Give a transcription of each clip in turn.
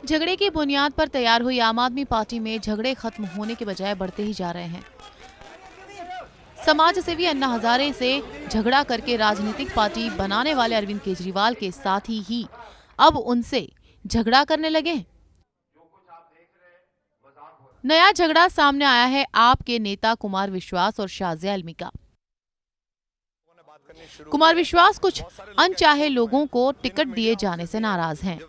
झगड़े की बुनियाद पर तैयार हुई आम आदमी पार्टी में झगड़े खत्म होने के बजाय बढ़ते ही जा रहे हैं। समाज सेवी अन्ना हजारे से झगड़ा करके राजनीतिक पार्टी बनाने वाले अरविंद केजरीवाल के साथी ही अब उनसे झगड़ा करने लगे हैं। नया झगड़ा सामने आया है आप के नेता कुमार विश्वास और शाजिया इल्मी का। कुमार विश्वास कुछ अनचाहे लोगों को टिकट दिए जाने से नाराज हैं।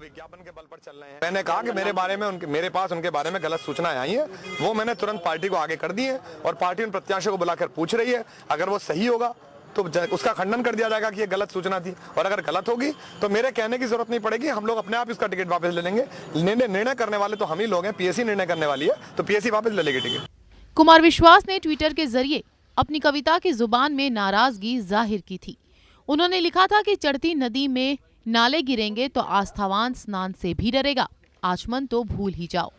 मैंने कहा कि मेरे बारे में मेरे पास उनके बारे में गलत सूचनाएं आई हैं, वो मैंने तुरंत पार्टी को आगे कर दी है और पार्टी उन प्रत्याशियों को बुलाकर पूछ रही है। अगर वो सही होगा तो उसका खंडन कर दिया जाएगा कि ये गलत सूचना थी, और अगर गलत होगी तो मेरे कहने की जरूरत नहीं पड़ेगी, हम लोग अपने आप इसका टिकट वापस ले लेंगे। निर्णय करने वाले तो हम ही लोग हैं, पीएससी निर्णय करने वाली है, तो पीएससी वापस ले लेगी टिकट। कुमार विश्वास ने ट्विटर के जरिए अपनी कविता की जुबान में नाराजगी जाहिर की थी। उन्होंने लिखा था कि चढ़ती नदी में नाले गिरेंगे तो आस्थावान स्नान से भी डरेगा, आचमन तो भूल ही जाओ।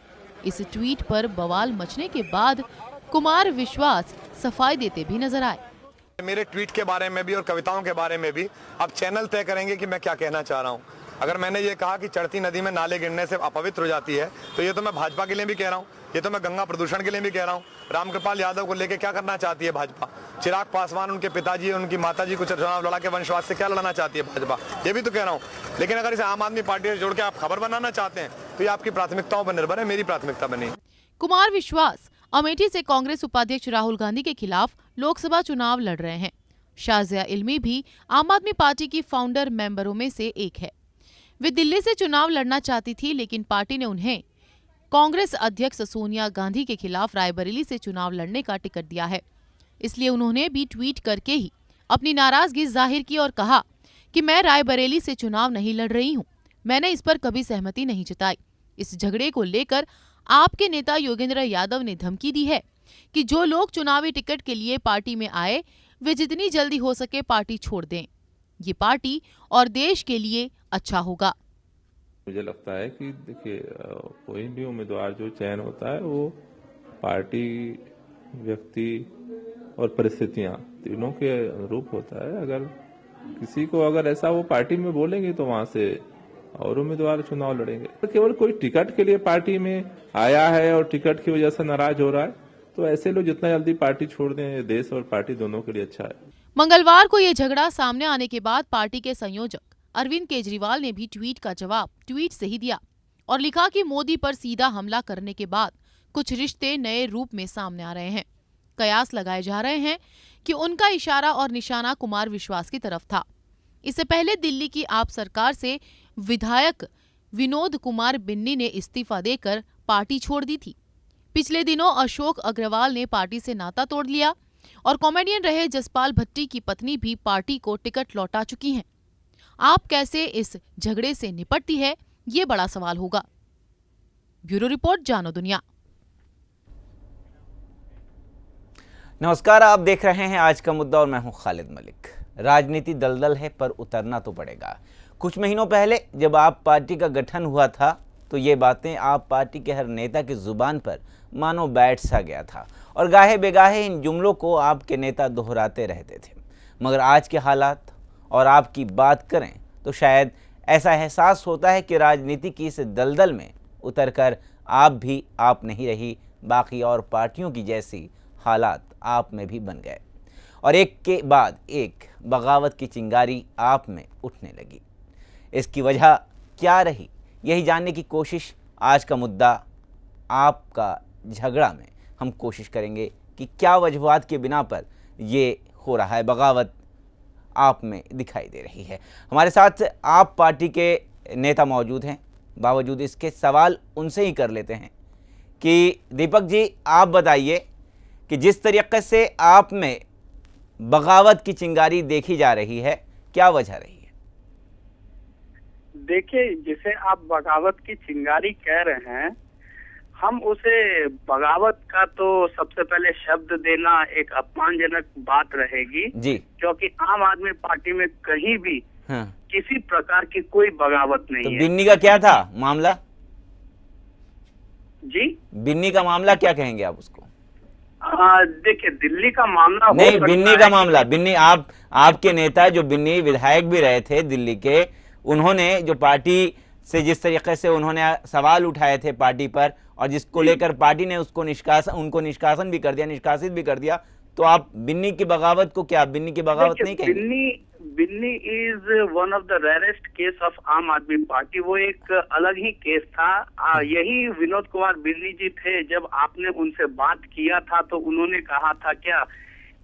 इस ट्वीट पर बवाल मचने के बाद कुमार विश्वास सफाई देते भी नजर आए। मेरे ट्वीट के बारे में भी और कविताओं के बारे में भी अब चैनल तय करेंगे कि मैं क्या कहना चाह रहा हूँ। अगर मैंने ये कहा कि चढ़ती नदी में नाले गिरने से अपवित्र हो जाती है, तो ये तो मैं भाजपा के लिए भी कह रहा हूँ, ये तो मैं गंगा प्रदूषण के लिए भी कह रहा हूँ। रामकृपाल यादव को लेकर क्या करना चाहती है भाजपा? चिराग पासवान, उनके पिताजी, उनकी माताजी को चुनाव लड़ा के वंशवाद से क्या लड़ना चाहती है भाजपा? ये भी तो कह रहा हूँ। लेकिन अगर इसे आम आदमी पार्टी से जोड़ के आप खबर बनाना चाहते हैं तो ये आपकी प्राथमिकताओं पर निर्भर है, मेरी प्राथमिकता बनी। कुमार विश्वास अमेठी से कांग्रेस उपाध्यक्ष राहुल गांधी के खिलाफ लोकसभा चुनाव लड़ रहे हैं। शाजिया इल्मी भी आम आदमी पार्टी की फाउंडर मेंबरों में से एक है। वे दिल्ली से चुनाव लड़ना चाहती थी, लेकिन पार्टी ने उन्हें कांग्रेस अध्यक्ष सोनिया गांधी के खिलाफ रायबरेली से चुनाव लड़ने का टिकट दिया है। इसलिए उन्होंने भी ट्वीट करके ही अपनी नाराजगी जाहिर की और कहा कि मैं रायबरेली से चुनाव नहीं लड़ रही हूं, मैंने इस पर कभी सहमति नहीं जताई। इस झगड़े को लेकर आपके नेता योगेंद्र यादव ने धमकी दी है कि जो लोग चुनावी टिकट के लिए पार्टी में आए वे जितनी जल्दी हो सके पार्टी छोड़ दें, ये पार्टी और देश के लिए अच्छा होगा। मुझे लगता है कि देखिए, कोई भी उम्मीदवार जो चयन होता है वो पार्टी, व्यक्ति और परिस्थितियां तीनों के अनुरूप होता है। अगर किसी को अगर ऐसा वो पार्टी में बोलेंगे तो वहां से और उम्मीदवार चुनाव लड़ेंगे। तो केवल कोई टिकट के लिए पार्टी में आया है और टिकट की वजह से नाराज हो रहा है, तो ऐसे लोग जितना जल्दी पार्टी छोड़ दें, देश और पार्टी दोनों के लिए अच्छा है। मंगलवार को ये झगड़ा सामने आने के बाद पार्टी के संयोजक अरविंद केजरीवाल ने भी ट्वीट का जवाब ट्वीट से ही दिया और लिखा कि मोदी पर सीधा हमला करने के बाद कुछ रिश्ते नए रूप में सामने आ रहे हैं। कयास लगाए जा रहे हैं कि उनका इशारा और निशाना कुमार विश्वास की तरफ था। इससे पहले दिल्ली की आप सरकार से विधायक विनोद कुमार बिन्नी ने इस्तीफा देकर पार्टी छोड़ दी थी। पिछले दिनों अशोक अग्रवाल ने पार्टी से नाता तोड़ लिया और कॉमेडियन रहे जसपाल भट्टी की पत्नी भी पार्टी को टिकट लौटा चुकी हैं। आप कैसे इस झगड़े से निपटती है, ये बड़ा सवाल होगा। ब्यूरो रिपोर्ट, जानो दुनिया। नमस्कार, आप देख रहे हैं आज का मुद्दा और मैं हूं खालिद मलिक। राजनीति दलदल है पर उतरना तो पड़ेगा। कुछ महीनों पहले जब आप पार्टी का गठन हुआ था तो ये बातें आप पार्टी के हर नेता की जुबान पर मानो बैठ सा गया था और गाहे बेगाहे इन जुमलों को आपके नेता दोहराते रहते थे। मगर आज के हालात और आपकी बात करें तो शायद ऐसा एहसास होता है कि राजनीति की इस दलदल में उतरकर आप भी आप नहीं रही, बाकी और पार्टियों की जैसी हालात आप में भी बन गए और एक के बाद एक बगावत की चिंगारी आप में उठने लगी। इसकी वजह क्या रही, यही जानने की कोशिश आज का मुद्दा आपका झगड़ा में हम कोशिश करेंगे कि क्या वजूहात के बिना पर ये हो रहा है, बगावत आप में दिखाई दे रही है। हमारे साथ आप पार्टी के नेता मौजूद हैं, बावजूद इसके सवाल उनसे ही कर लेते हैं कि दीपक जी, आप बताइए कि जिस तरीके से आप में बगावत की चिंगारी देखी जा रही है, क्या वजह रही है? देखिए, जिसे आप बगावत की चिंगारी कह रहे हैं, हम उसे बगावत का तो सबसे पहले शब्द देना एक अपमानजनक बात रहेगी जी, क्योंकि आम आदमी पार्टी में कहीं भी किसी प्रकार की कोई बगावत नहीं है। बिन्नी का क्या था मामला? जी, बिन्नी का मामला क्या कहेंगे आप उसको? देखिए, दिल्ली का मामला नहीं, बिन्नी का मामला, बिन्नी आपके नेता जो बिन्नी विधायक भी रहे थे दिल्ली के, उन्होंने जो पार्टी से जिस तरीके से उन्होंने सवाल उठाए थे पार्टी पर और जिसको लेकर पार्टी ने उनको निष्कासन भी कर दिया, निष्कासित भी कर दिया, तो आप बिन्नी की बगावत को क्या बिन्नी की बगावत नहीं कहेंगे? Binny is one of the rarest case of Aam Aadmi party. वो एक अलग ही केस था। यही विनोद कुमार बिन्नी जी थे, जब आपने उनसे बात किया था तो उन्होंने कहा था क्या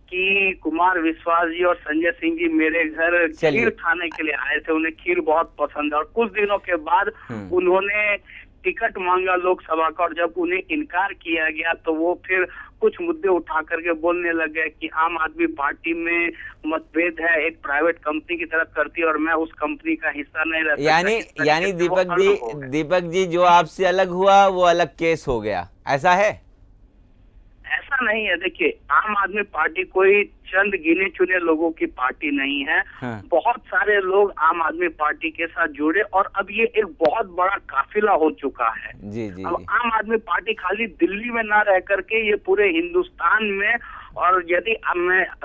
कि कुमार विश्वास जी और संजय सिंह जी मेरे घर खीर खाने के लिए आए थे, उन्हें खीर बहुत पसंद है। और कुछ दिनों के बाद उन्होंने टिकट मांगा लोकसभा का, और जब उन्हें इनकार किया गया तो वो फिर कुछ मुद्दे उठा करके बोलने लगे कि आम आदमी पार्टी में मतभेद है, एक प्राइवेट कंपनी की तरफ करती है और मैं उस कंपनी का हिस्सा नहीं रह सकता। यानी दीपक जी जो आपसे अलग हुआ वो अलग केस हो गया, ऐसा है? ऐसा नहीं है। देखिए, आम आदमी पार्टी कोई चंद गिने चुने लोगों की पार्टी नहीं है। हाँ। बहुत सारे लोग आम आदमी पार्टी के साथ जुड़े और अब ये एक बहुत बड़ा काफिला हो चुका है। जी। अब आम आदमी पार्टी खाली दिल्ली में ना रह करके ये पूरे हिंदुस्तान में, और यदि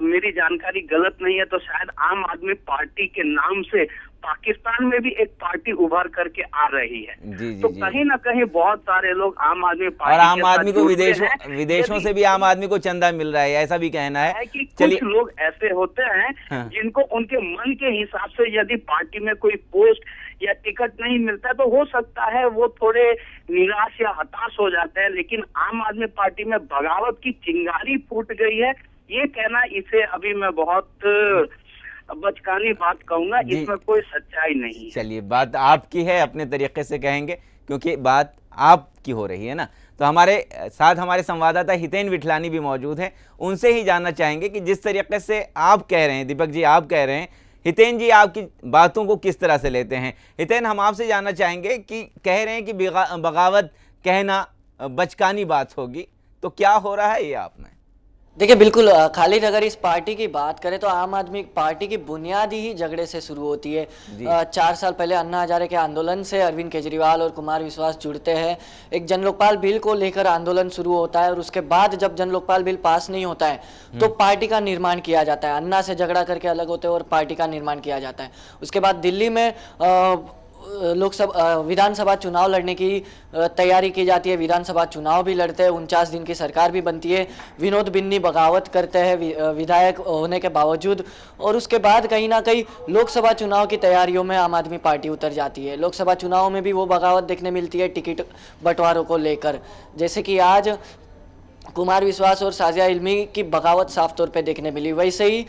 मेरी जानकारी गलत नहीं है तो शायद आम आदमी पार्टी के नाम से पाकिस्तान में भी एक पार्टी उभर करके आ रही है। तो कहीं ना कहीं बहुत सारे लोग आम आदमी पार्टी, और आम आदमी को विदेशों से भी आम आदमी को चंदा मिल रहा है, ऐसा भी कहना है कि कुछ लोग ऐसे होते हैं जिनको उनके मन के हिसाब से यदि पार्टी में कोई पोस्ट या टिकट नहीं मिलता है तो हो सकता है वो थोड़े निराश या हताश हो जाते हैं, लेकिन आम आदमी पार्टी में बगावत की चिंगारी फूट गई है, ये कहना इसे अभी मैं बहुत बचकानी बात कहूंगा, इसमें कोई सच्चाई नहीं है। चलिए, बात आपकी है, अपने तरीके से कहेंगे क्योंकि बात आपकी हो रही है ना। तो हमारे साथ हमारे संवाददाता हितेन विठलानी भी मौजूद हैं, उनसे ही जानना चाहेंगे कि जिस तरीके से आप कह रहे हैं, दीपक जी आप कह रहे हैं, हितेन जी आपकी बातों को किस तरह से लेते हैं? हितेन, हम आपसे जानना चाहेंगे कि कह रहे हैं कि बगावत कहना बचकानी बात होगी, तो क्या हो रहा है ये आप में? देखिए, बिल्कुल खालिद, अगर इस पार्टी की बात करें तो आम आदमी पार्टी की बुनियादी ही झगड़े से शुरू होती है। 4 साल पहले अन्ना हजारे के आंदोलन से अरविंद केजरीवाल और कुमार विश्वास जुड़ते हैं, एक जन लोकपाल बिल को लेकर आंदोलन शुरू होता है और उसके बाद जब जन लोकपाल बिल पास नहीं होता है तो पार्टी का निर्माण किया जाता है। अन्ना से झगड़ा करके अलग होते हैं और पार्टी का निर्माण किया जाता है। उसके बाद दिल्ली में विधानसभा चुनाव लड़ने की तैयारी की जाती है, विधानसभा चुनाव भी लड़ते हैं, 49 दिन की सरकार भी बनती है, विनोद बिन्नी बगावत करते हैं विधायक होने के बावजूद, और उसके बाद कहीं ना कहीं लोकसभा चुनाव की तैयारियों में आम आदमी पार्टी उतर जाती है। लोकसभा चुनाव में भी वो बगावत देखने मिलती है टिकट बंटवारों को लेकर, जैसे कि आज कुमार विश्वास और साजिया इल्मी की बगावत साफ तौर पर देखने मिली। वैसे ही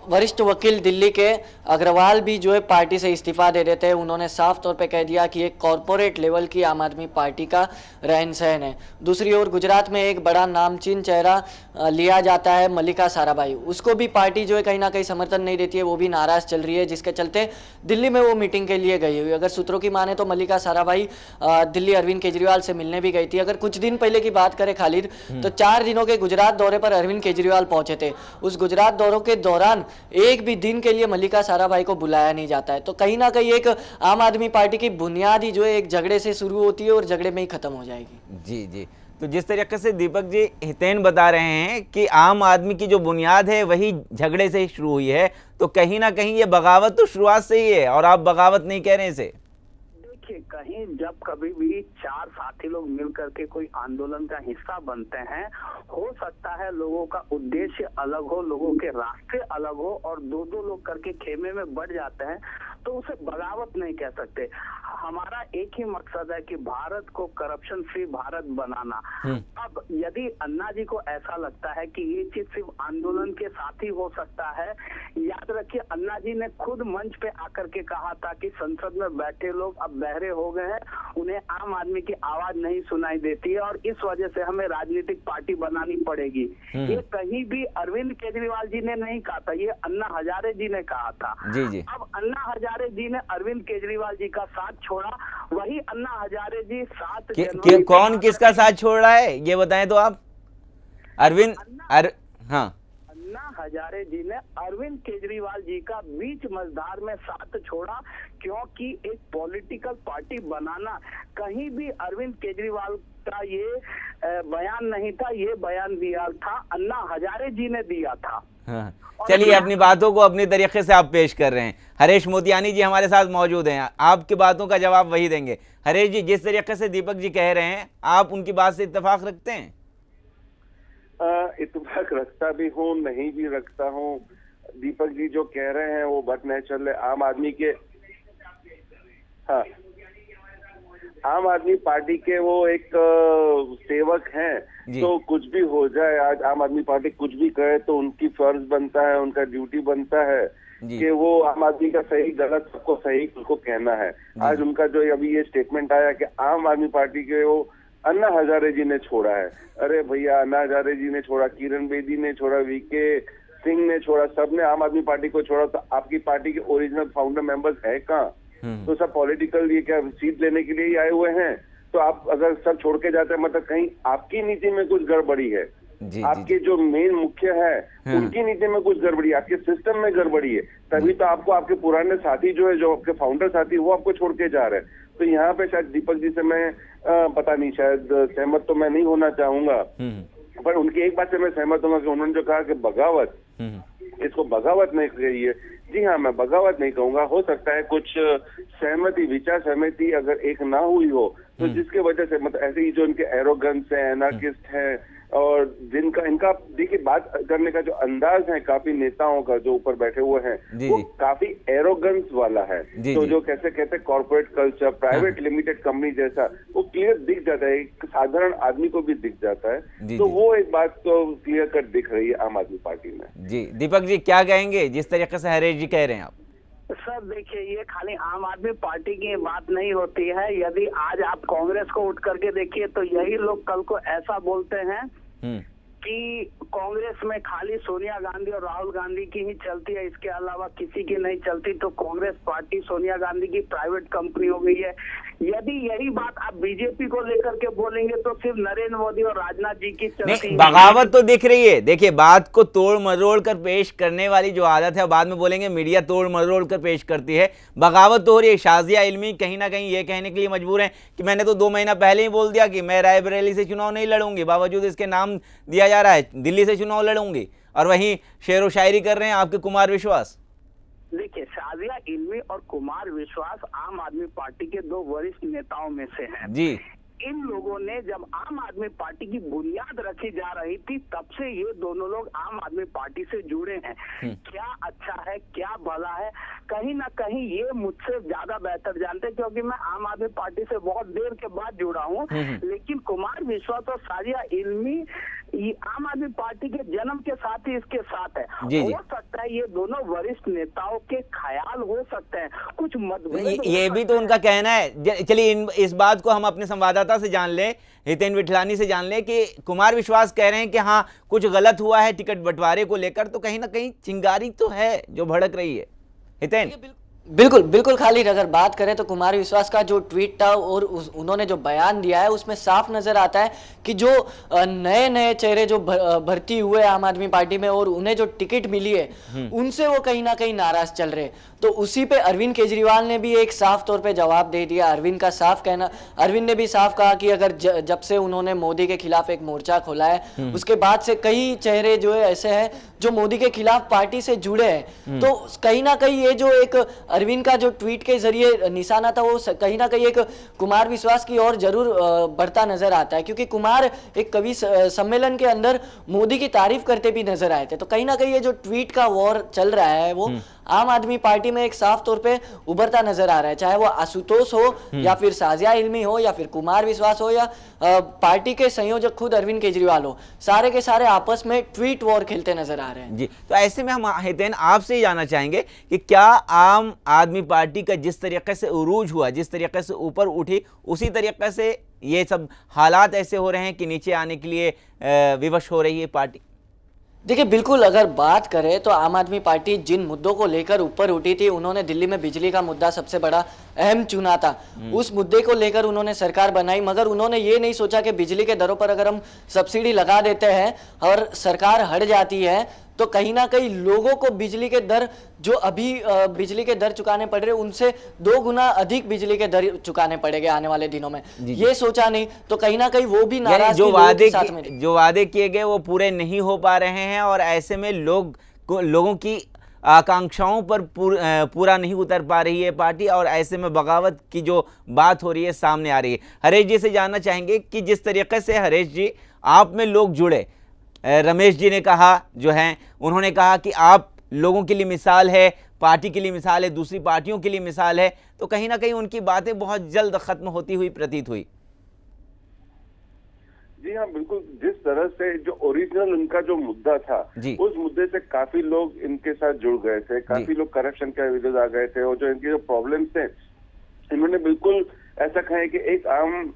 वरिष्ठ वकील दिल्ली के अग्रवाल भी जो है पार्टी से इस्तीफा दे देते हैं। उन्होंने साफ तौर पे कह दिया कि एक कॉरपोरेट लेवल की आम आदमी पार्टी का रहन सहन है। दूसरी ओर गुजरात में एक बड़ा नामचीन चेहरा लिया जाता है मल्लिका साराभाई, उसको भी पार्टी जो है कहीं ना कहीं समर्थन नहीं देती है, वो भी नाराज चल रही है, जिसके चलते दिल्ली में वो मीटिंग के लिए गई हुई। अगर सूत्रों की माने तो मल्लिका साराभाई दिल्ली अरविंद केजरीवाल से मिलने भी गई थी। अगर कुछ दिन पहले की बात करें खालिद, तो 4 दिनों के गुजरात दौरे पर अरविंद केजरीवाल पहुंचे थे। उस गुजरात दौरों के दौरान एक भी दिन के लिए मल्लिका साराभाई को बुलाया नहीं जाता है। तो कहीं ना कहीं एक आम आदमी पार्टी की बुनियादी जो है एक झगड़े से शुरू होती है और झगड़े में ही खत्म हो जाएगी। जी। तो जिस तरीके से दीपक जी हितेन बता रहे हैं कि आम आदमी की जो बुनियाद है वही झगड़े से ही शुरू हुई है, तो कहीं ना कहीं ये बगावत तो शुरुआत से ही है, और आप बगावत नहीं कह रहे इसे। कहीं जब कभी भी 4 साथी लोग मिल करके कोई आंदोलन का हिस्सा बनते हैं, हो सकता है लोगों का उद्देश्य अलग हो, लोगों के रास्ते अलग हो, और 2-2 लोग करके खेमे में बढ़ जाते हैं, तो उसे बगावत नहीं कह सकते। हमारा एक ही मकसद है कि भारत को करप्शन फ्री भारत बनाना। अब यदि अन्ना जी को ऐसा लगता है कि ये चीज सिर्फ आंदोलन के साथ ही हो सकता है, याद रखिए अन्ना जी ने खुद मंच पे आकर के कहा था कि संसद में बैठे लोग अब बहरे हो गए हैं, उन्हें आम आदमी की आवाज नहीं सुनाई देती है और इस वजह से हमें राजनीतिक पार्टी बनानी पड़ेगी। ये कहीं भी अरविंद केजरीवाल जी ने नहीं कहा था, ये अन्ना हजारे जी ने कहा था। जी। अब अन्ना हजारे जी ने अरविंद केजरीवाल जी का साथ छोड़ा, वही अन्ना हजारे जी 7 जनवरी कौन किसका साथ छोड़ रहा है ये बताएं तो आप। अरविंद हाँ, अन्ना हजारे जी ने अरविंद केजरीवाल जी का बीच मझधार में साथ छोड़ा, क्योंकि एक पॉलिटिकल पार्टी बनाना कहीं भी अरविंद केजरीवाल का ये बयान नहीं था। ये बयान दिया था अन्ना हजारे जी ने दिया था। हाँ। चलिए, अपनी बातों को अपनी तरीके से आप पेश कर रहे हैं। हरेश मोतियानी जी हमारे साथ मौजूद हैं, आपकी बातों का जवाब वही देंगे। हरेश जी, जिस तरीके से दीपक जी कह रहे हैं, आप उनकी बात से इत्तेफाक रखते हैं? इत्तेफाक रखता भी हूँ, नहीं भी रखता हूँ। दीपक जी जो कह रहे हैं वो बहुत नेचुरल है। आम आदमी के, हाँ, आम आदमी पार्टी के वो एक सेवक हैं, तो कुछ भी हो जाए, आज आम आदमी पार्टी कुछ भी करे तो उनकी फर्ज बनता है, उनका ड्यूटी बनता है कि वो आम आदमी का सही गलत सबको सही उसको कहना है। आज उनका जो अभी ये स्टेटमेंट आया कि आम आदमी पार्टी के वो अन्ना हजारे जी ने छोड़ा है। अरे भैया, अन्ना हजारे जी ने छोड़ा, किरण बेदी ने छोड़ा, वीके सिंह ने छोड़ा, सबने आम आदमी पार्टी को छोड़ा, तो आपकी पार्टी के ओरिजिनल फाउंडर मेंबर्स है कहाँ? तो सब पॉलिटिकल ये क्या सीट लेने के लिए ही आए हुए हैं? तो आप अगर सब छोड़ के जाते हैं, मतलब कहीं आपकी नीति में कुछ गड़बड़ी है, आपके जो मेन मुख्य है उनकी नीति में कुछ गड़बड़ी, आपके सिस्टम में गड़बड़ी है, तभी तो आपको आपके पुराने साथी जो है, जो आपके फाउंडर साथी, वो आपको छोड़ के जा रहे हैं। तो यहाँ पे शायद दीपक जी से मैं पता नहीं, शायद सहमत तो मैं नहीं होना चाहूंगा, पर उनकी एक बात से मैं सहमत हूँ कि उन्होंने जो कहा कि बगावत, इसको बगावत नहीं कही है। जी हाँ, मैं बगावत नहीं कहूंगा। हो सकता है कुछ सहमति, विचार सहमति अगर एक ना हुई हो, तो जिसके वजह से मतलब ऐसे ही जो इनके एरोगेंस है, एनार्किस्ट है, और जिनका इनका देखिए बात करने का जो अंदाज है काफी नेताओं का जो ऊपर बैठे हुए हैं, वो काफी एरोगेंस वाला है। तो जो कैसे कहते हैं corporate culture, private limited company जैसा, वो क्लियर दिख जाता है, एक साधारण आदमी को भी दिख जाता है। तो वो एक बात तो क्लियर कट दिख रही है आम आदमी पार्टी में। जी, दीपक जी क्या कहेंगे जिस तरीके से हरेश जी कह रहे हैं आप? सर देखिए, ये खाली आम आदमी पार्टी की बात नहीं होती है। यदि आज आप कांग्रेस को उठ करके देखिए, तो यही लोग कल को ऐसा बोलते हैं कि कांग्रेस में खाली सोनिया गांधी और राहुल गांधी की ही चलती है, इसके अलावा किसी की नहीं चलती। तो कांग्रेस पार्टी सोनिया गांधी की प्राइवेट कंपनी हो गई है। यदि यही बात आप बीजेपी को लेकर के बोलेंगे तो सिर्फ नरेंद्र मोदी और राजनाथ जी की चलती है। बगावत तो दिख रही है। देखिए, बात को तोड़ मरोड़ कर पेश करने वाली जो आदत है, बाद में बोलेंगे मीडिया तोड़ मरोड़ कर पेश करती है, बगावत तो हो रही है। शाजिया इल्मी कहीं ना कहीं ये कहने के लिए मजबूर हैं कि मैंने तो 2 महीना पहले ही बोल दिया कि मैं रायबरेली से चुनाव नहीं लड़ूंगी, बावजूद इसके नाम दिया जा रहा है दिल्ली से चुनाव लड़ूंगी। और वहीं शेर व शायरी कर रहे हैं आपके कुमार विश्वास। देखिए, शाजिया इल्मी और कुमार विश्वास आम आदमी पार्टी के 2 वरिष्ठ नेताओं में से हैं। जी, इन लोगों ने जब आम आदमी पार्टी की बुनियाद रखी जा रही थी, तब से ये दोनों लोग आम आदमी पार्टी से जुड़े हैं। क्या अच्छा है, क्या भला है, कहीं ना कहीं ये मुझसे ज्यादा बेहतर जानते हैं, क्योंकि मैं आम आदमी पार्टी से बहुत देर के बाद जुड़ा हूँ। लेकिन कुमार विश्वास और शाजिया इल्मी ये आम आदमी पार्टी के जन्म के साथ ही इसके साथ है। हो सकता है ये दोनों वरिष्ठ नेताओं के ख्याल हो सकते हैं, कुछ मतभेद ये भी तो उनका कहना है। चलिए, इस बात को हम अपने संवाददाता से जान लें, हितेन विठलानी से जान लें कि कुमार विश्वास कह रहे हैं कि हाँ कुछ गलत हुआ है टिकट बंटवारे को लेकर, तो कहीं ना कहीं चिंगारी तो है जो भड़क रही है। हितेन? बिल्कुल बिल्कुल, खाली अगर बात करें तो कुमार विश्वास का जो ट्वीट था और उन्होंने जो बयान दिया है, उसमें साफ नजर आता है कि जो नए नए चेहरे जो भर्ती हुए आम आदमी पार्टी में और उन्हें जो टिकट मिली है, उनसे वो कहीं ना कहीं नाराज चल रहे। तो उसी पे अरविंद केजरीवाल ने भी एक साफ तौर पे जवाब दे दिया। अरविंद ने भी साफ कहा कि अगर जब से उन्होंने मोदी के खिलाफ एक मोर्चा खोला है, उसके बाद से कई चेहरे जो है ऐसे हैं जो मोदी के खिलाफ पार्टी से जुड़े हैं। तो कहीं ना कहीं ये जो एक अरविंद का जो ट्वीट के जरिए निशाना था, वो कहीं ना कहीं एक कुमार विश्वास की ओर जरूर बढ़ता नजर आता है, क्योंकि कुमार एक कवि सम्मेलन के अंदर मोदी की तारीफ करते भी नजर आए थे। तो कहीं ना कहीं ये जो ट्वीट का वॉर चल रहा है, वो आम आदमी पार्टी में एक साफ तौर पे उभरता नजर आ रहा है। चाहे वो आशुतोष हो या फिर शाजिया इल्मी हो या फिर कुमार विश्वास हो या पार्टी के संयोजक खुद अरविंद केजरीवाल हो, सारे के सारे आपस में ट्वीट वॉर खेलते नजर आ रहे हैं। जी, तो ऐसे में हम हितेन आपसे ही जानना चाहेंगे कि क्या आम आदमी पार्टी का जिस तरीके से उरूज हुआ, जिस तरीके से ऊपर उठी, उसी तरीके से ये सब हालात ऐसे हो रहे हैं कि नीचे आने के लिए विवश हो रही है पार्टी? देखिए, बिल्कुल अगर बात करें तो आम आदमी पार्टी जिन मुद्दों को लेकर ऊपर उठी थी, उन्होंने दिल्ली में बिजली का मुद्दा सबसे बड़ा अहम चुना था। उस मुद्दे को लेकर उन्होंने सरकार बनाई, मगर उन्होंने ये नहीं सोचा कि बिजली के दरों पर अगर हम सब्सिडी लगा देते हैं और सरकार हट जाती है तो कहीं ना कहीं लोगों को बिजली के दर जो अभी बिजली के दर चुकाने पड़ रहे उनसे 2 गुना अधिक बिजली के दर चुकाने पड़ेंगे आने वाले दिनों में। ये सोचा नहीं तो कहीं ना कहीं वो भी नाराज जो वादे किए गए वो पूरे नहीं हो पा रहे हैं और ऐसे में लोगों की आकांक्षाओं पर पूरा नहीं उतर पा रही है पार्टी और ऐसे में बगावत की जो बात हो रही है सामने आ रही है। हरेश जी से जानना चाहेंगे कि जिस तरीके से हरेश जी आप में लोग जुड़े, रमेश जी ने कहा जो है उन्होंने कहा कि आप लोगों के लिए मिसाल है, पार्टी के लिए मिसाल है, दूसरी पार्टियों के लिए मिसाल है, तो कहीं ना कहीं उनकी बातें बहुत जल्द खत्म होती हुई प्रतीत हुई। जी हाँ, बिल्कुल। जिस तरह से जो ओरिजिनल उनका जो मुद्दा था उस मुद्दे से काफी लोग इनके साथ जुड़ गए थे, काफी लोग करप्शन के विरुद्ध आ गए थे और जो इनके जो प्रॉब्लम्स थे इन्होंने बिल्कुल ऐसा कहा है कि एक आम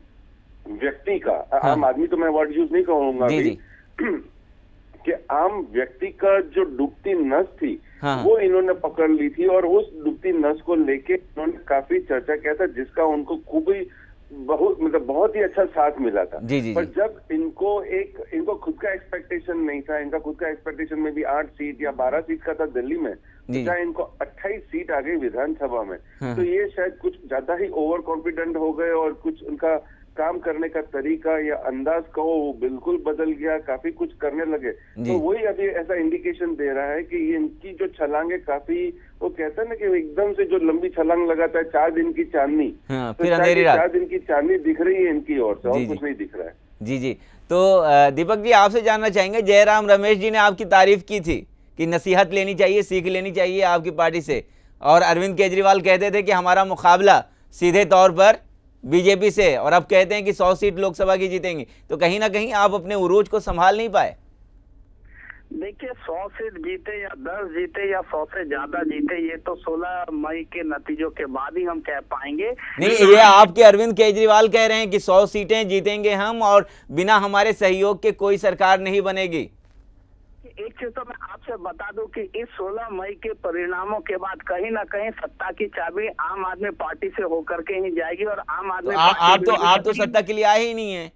व्यक्ति का, आम आदमी तो मैं वर्ड यूज नहीं कहूंगा अभी, कि आम व्यक्ति का जो डूबती नस थी वो इन्होंने पकड़ ली थी और उस डूबती नस को लेके इन्होंने काफी चर्चा किया था जिसका उनको खूब ही बहुत ही अच्छा साथ मिला था। पर जब इनको खुद का एक्सपेक्टेशन नहीं था, इनका खुद का एक्सपेक्टेशन में भी 8 सीट या 12 सीट का था दिल्ली में, चाहे इनको 28 सीट आ गई विधानसभा में, तो ये शायद कुछ ज्यादा ही ओवर कॉन्फिडेंट हो गए और कुछ उनका काम करने का तरीका या अंदाज कहो वो बिल्कुल बदल गया, काफी कुछ करने लगे। तो वही अभी ऐसा इंडिकेशन दे रहा है कि इनकी जो छलांगे काफी, वो कहता है ना कि एकदम से जो लंबी छलांग लगाता है 4 दिन की चांदनी, तो 4 दिन की चांदनी दिख रही है इनकी ओर से और कुछ नहीं दिख रहा है। जी तो दीपक जी आपसे जानना चाहेंगे, जयराम रमेश जी ने आपकी तारीफ की थी कि नसीहत लेनी चाहिए, सीख लेनी चाहिए आपकी पार्टी से, और अरविंद केजरीवाल कहते थे कि हमारा मुकाबला सीधे तौर पर बीजेपी से, और अब कहते हैं कि 100 सीट लोकसभा की जीतेंगी, तो कहीं ना कहीं आप अपने उरूज को संभाल नहीं पाए। देखिए 100 सीट जीते या 10 जीते या 100 से ज्यादा जीते, ये तो 16 मई के नतीजों के बाद ही हम कह पाएंगे। नहीं, ये आपके अरविंद केजरीवाल कह रहे हैं कि 100 सीटें जीतेंगे हम और बिना हमारे सहयोग के कोई सरकार नहीं बनेगी। एक चीज तो मैं आपसे बता दूं कि इस 16 मई के परिणामों के बाद कहीं ना कहीं सत्ता की चाबी आम आदमी पार्टी से होकर के ही जाएगी और आम आदमी आप तो सत्ता के लिए आए ही नहीं है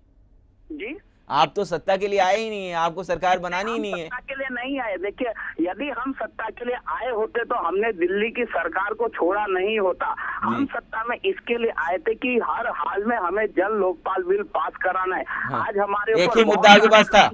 जी, आप तो सत्ता के लिए आए ही नहीं है, आपको सरकार बनानी ही नहीं है। सत्ता के लिए नहीं आए। देखिए यदि हम सत्ता के लिए आए होते तो हमने दिल्ली की सरकार को छोड़ा नहीं होता। हम सत्ता में इसके लिए आए थे कि हर हाल में हमें जल लोकपाल बिल पास कराना है। आज हमारे एक ही मुद्दा आपके पास था।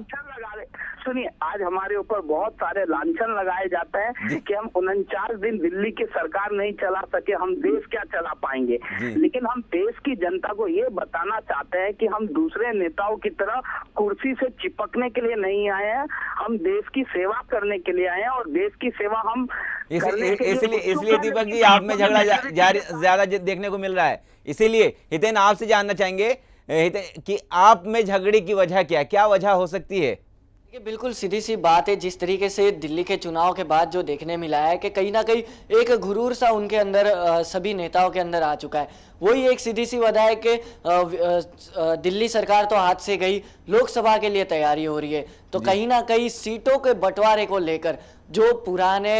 सुनिए, आज हमारे ऊपर बहुत सारे लांछन लगाए जाते हैं कि हम 49 दिन दिल्ली की सरकार नहीं चला सके, हम देश क्या चला पाएंगे। लेकिन हम देश की जनता को ये बताना चाहते हैं कि हम दूसरे नेताओं की तरह कुर्सी से चिपकने के लिए नहीं आए हैं, हम देश की सेवा करने के लिए आए हैं और देश की सेवा हम इसलिए दीपक जी आप में झगड़ा ज्यादा देखने को मिल रहा है। इसीलिए हितेन आपसे जानना चाहेंगे कि आप में झगड़े की वजह क्या वजह हो सकती है? ये बिल्कुल सीधी सी बात है। जिस तरीके से दिल्ली के चुनाव के बाद जो देखने मिला है कि कहीं ना कहीं एक गुरूर सा उनके अंदर सभी नेताओं के अंदर आ चुका है। वही एक सीधी सी वजह है कि दिल्ली सरकार तो हाथ से गई, लोकसभा के लिए तैयारी हो रही है, तो कहीं ना कहीं सीटों के बंटवारे को लेकर जो पुराने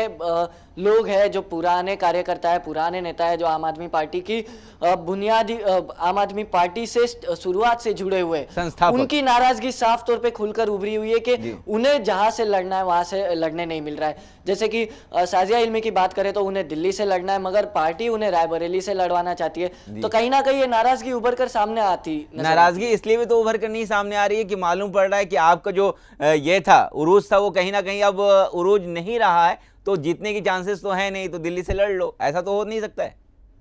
लोग हैं, जो पुराने कार्यकर्ता है, पुराने नेता है, जो आम आदमी पार्टी की बुनियादी आम आदमी पार्टी से शुरुआत से जुड़े हुए, उनकी नाराजगी साफ तौर पे खुलकर उभरी हुई है कि उन्हें जहां से लड़ना है वहां से लड़ने नहीं मिल रहा है। जैसे कि साजिया इल्मी की बात करें तो उन्हें दिल्ली से लड़ना है, मगर पार्टी उन्हें रायबरेली से लड़वाना चाहती है, तो कहीं ना कहीं ये नाराजगी उभर कर सामने आती। नाराजगी इसलिए भी तो उभर कर नहीं सामने आ रही है कि मालूम पड़ रहा है कि आपका जो ये था उरूज था वो कहीं ना कहीं अब उरूज नहीं रहा है, तो जीतने की चांसेस तो है नहीं, तो दिल्ली से लड़ लो, ऐसा तो हो नहीं सकता है।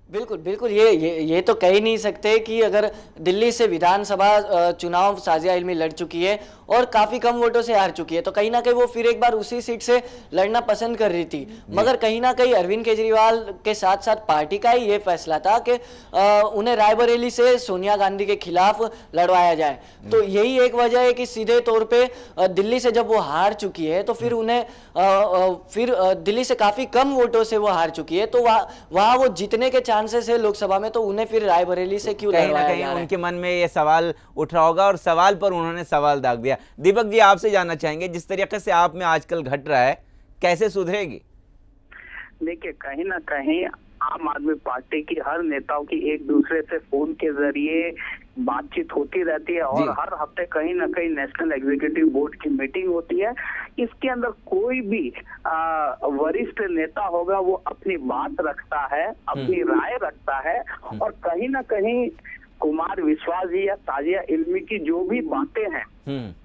बिल्कुल बिल्कुल, ये तो कह ही नहीं सकते कि अगर दिल्ली से विधानसभा चुनाव साजिया इल्मी लड़ चुकी है और काफ़ी कम वोटों से हार चुकी है, तो कहीं ना कहीं वो फिर एक बार उसी सीट से लड़ना पसंद कर रही थी, मगर कहीं ना कहीं अरविंद केजरीवाल के साथ साथ पार्टी का ही ये फैसला था कि उन्हें रायबरेली से सोनिया गांधी के खिलाफ लड़वाया जाए। तो यही एक वजह है कि सीधे तौर पर दिल्ली से जब वो हार चुकी है तो फिर उन्हें फिर दिल्ली से काफ़ी कम वोटों से वो हार चुकी है, तो वहाँ वो जीतने के चांसेस है लोकसभा में, तो उन्हें फिर रायबरेली से क्यों लड़वाया जा रहा है? उनके मन में ये सवाल उठ रहा होगा और सवाल पर उन्होंने सवाल दाग दिया। दीपक जी आपसे जानना चाहेंगे, जिस तरीके से आप में आजकल घट रहा है, कैसे सुधरेगी? देखिए कहीं ना कहीं आम आदमी पार्टी की हर नेताओं की एक दूसरे से फोन के जरिए बातचीत होती रहती है और हर हफ्ते कहीं ना कहीं नेशनल एग्जीक्यूटिव बोर्ड की मीटिंग होती है। इसके अंदर कोई भी वरिष्ठ नेता होगा वो अपनी बात रखता है, अपनी राय रखता है और कहीं ना कहीं कुमार विश्वास जी या ताजिया इल्मी की जो भी बातें हैं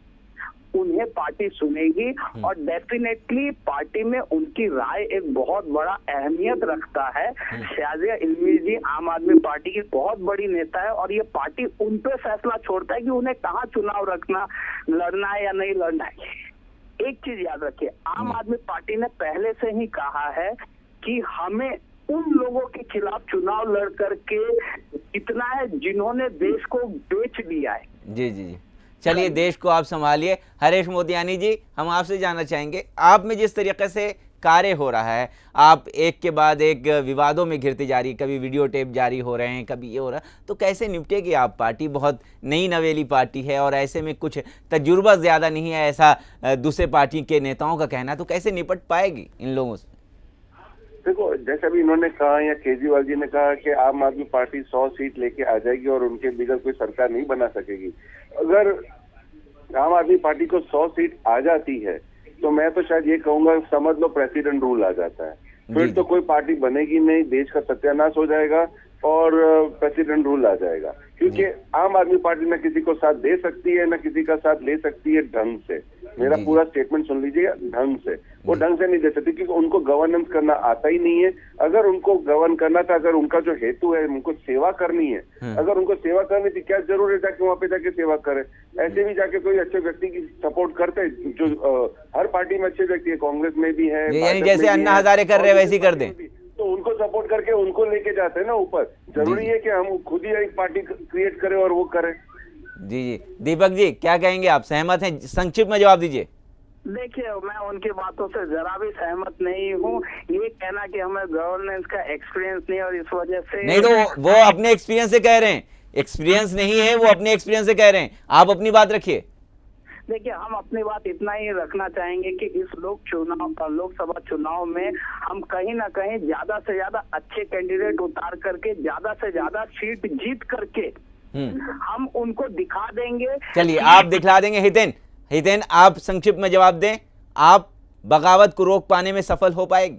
उन्हें पार्टी सुनेगी और डेफिनेटली पार्टी में उनकी राय एक बहुत बड़ा अहमियत रखता है। शाजिया इल्मी जी आम आदमी पार्टी की बहुत बड़ी नेता है और ये पार्टी उन पे फैसला छोड़ता है कि उन्हें कहाँ चुनाव लड़ना है या नहीं लड़ना है। एक चीज याद रखिए, आम आदमी पार्टी ने पहले से ही कहा है कि हमें उन लोगों के खिलाफ चुनाव लड़ करके इतना है जिन्होंने देश को बेच दिया है। जी जी जी, चलिए देश को आप संभालिए। हरीश मोतियानी जी, हम आपसे जानना चाहेंगे, आप में जिस तरीके से कार्य हो रहा है, आप एक के बाद एक विवादों में घिरते जा रही, कभी वीडियो टेप जारी हो रहे हैं, कभी ये हो रहा है, तो कैसे निपटेगी आप? पार्टी बहुत नई नवेली पार्टी है और ऐसे में कुछ तजुर्बा ज़्यादा नहीं है, ऐसा दूसरे पार्टी के नेताओं का कहना है, तो कैसे निपट पाएगी इन लोगों से? देखो, जैसे अभी इन्होंने कहा या केजरीवाल जी ने कहा कि आम आदमी पार्टी 100 सीट लेके आ जाएगी और उनके बगैर कोई सरकार नहीं बना सकेगी। अगर आम आदमी पार्टी को 100 सीट आ जाती है तो मैं तो शायद ये कहूंगा, समझ लो प्रेसिडेंट रूल आ जाता है। फिर तो कोई पार्टी बनेगी नहीं, देश का सत्यानाश हो जाएगा और प्रेसिडेंट रूल आ जाएगा। क्योंकि आम आदमी पार्टी न किसी को साथ दे सकती है, न किसी का साथ ले सकती है ढंग से। मेरा पूरा स्टेटमेंट सुन लीजिएगा, ढंग से। वो ढंग से नहीं दे सकती क्योंकि उनको गवर्नेंस करना आता ही नहीं है। अगर उनको गवर्न करना था, अगर उनका जो हेतु है उनको सेवा करनी है, अगर उनको सेवा करनी थी, क्या जरूर है जाके वहाँ पे जाके सेवा करे? ऐसे भी जाके कोई अच्छे व्यक्ति की सपोर्ट करते, जो हर पार्टी में अच्छे व्यक्ति है, कांग्रेस में भी है, यानी जैसे अन्ना हजारे कर रहे वैसे ही कर दें, तो उनको सपोर्ट करके उनको लेके जाते हैं ना ऊपर। जरूरी है कि हम खुद ही एक पार्टी क्रिएट करें और वो करें। जी जी, दीपक जी क्या कहेंगे आप? सहमत हैं? संक्षिप्त में जवाब दीजिए। देखिए, मैं उनकी बातों से जरा भी सहमत नहीं हूँ। ये कहना कि हमें गवर्नेंस का एक्सपीरियंस नहीं और इस वजह से नहीं, तो वो अपने एक्सपीरियंस से कह रहे हैं, एक्सपीरियंस नहीं है, वो अपने एक्सपीरियंस से कह रहे हैं। आप अपनी बात रखिए। देखिए, हम अपनी बात इतना ही रखना चाहेंगे कि इस लोकसभा चुनाव में हम कहीं ना कहीं ज्यादा से ज्यादा अच्छे कैंडिडेट उतार करके ज्यादा से ज्यादा सीट जीत करके हम उनको दिखा देंगे। चलिए, आप दिखला देंगे। हितेन, आप संक्षिप्त में जवाब दें, आप बगावत को रोक पाने में सफल हो पाएगी?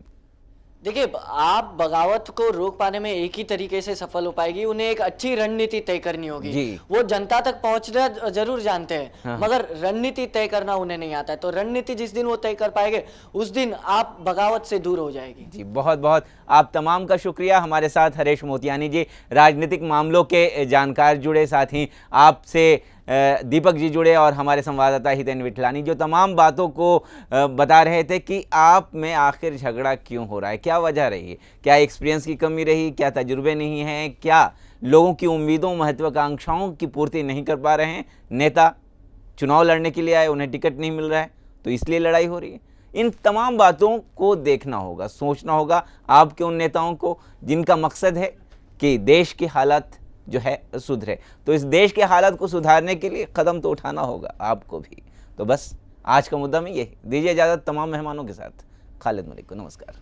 देखिए, आप बगावत को रोक पाने में एक ही तरीके से सफल हो पाएगी, उन्हें एक अच्छी रणनीति तय करनी होगी। वो जनता तक पहुंचना जरूर जानते हैं, मगर रणनीति तय करना उन्हें नहीं आता है। तो रणनीति जिस दिन वो तय कर पाएंगे उस दिन आप बगावत से दूर हो जाएगी। जी, बहुत बहुत आप तमाम का शुक्रिया। हमारे साथ हरीश मोतियानी जी, राजनीतिक मामलों के जानकार जुड़े, साथ ही आपसे दीपक जी जुड़े और हमारे संवाददाता हितेन विठलानी, जो तमाम बातों को बता रहे थे कि आप में आखिर झगड़ा क्यों हो रहा है, क्या वजह रही, क्या एक्सपीरियंस की कमी रही, क्या तजुर्बे नहीं हैं, क्या लोगों की उम्मीदों महत्वाकांक्षाओं की पूर्ति नहीं कर पा रहे हैं नेता? चुनाव लड़ने के लिए आए, उन्हें टिकट नहीं मिल रहा है तो इसलिए लड़ाई हो रही है। इन तमाम बातों को देखना होगा, सोचना होगा आपके उन नेताओं को जिनका मकसद है कि देश की हालत जो है सुधरे। तो इस देश के हालात को सुधारने के लिए कदम तो उठाना होगा आपको भी। तो बस आज का मुद्दा में यही। दीजिए इजाज़त तमाम मेहमानों के साथ। खालिद मलिक को नमस्कार।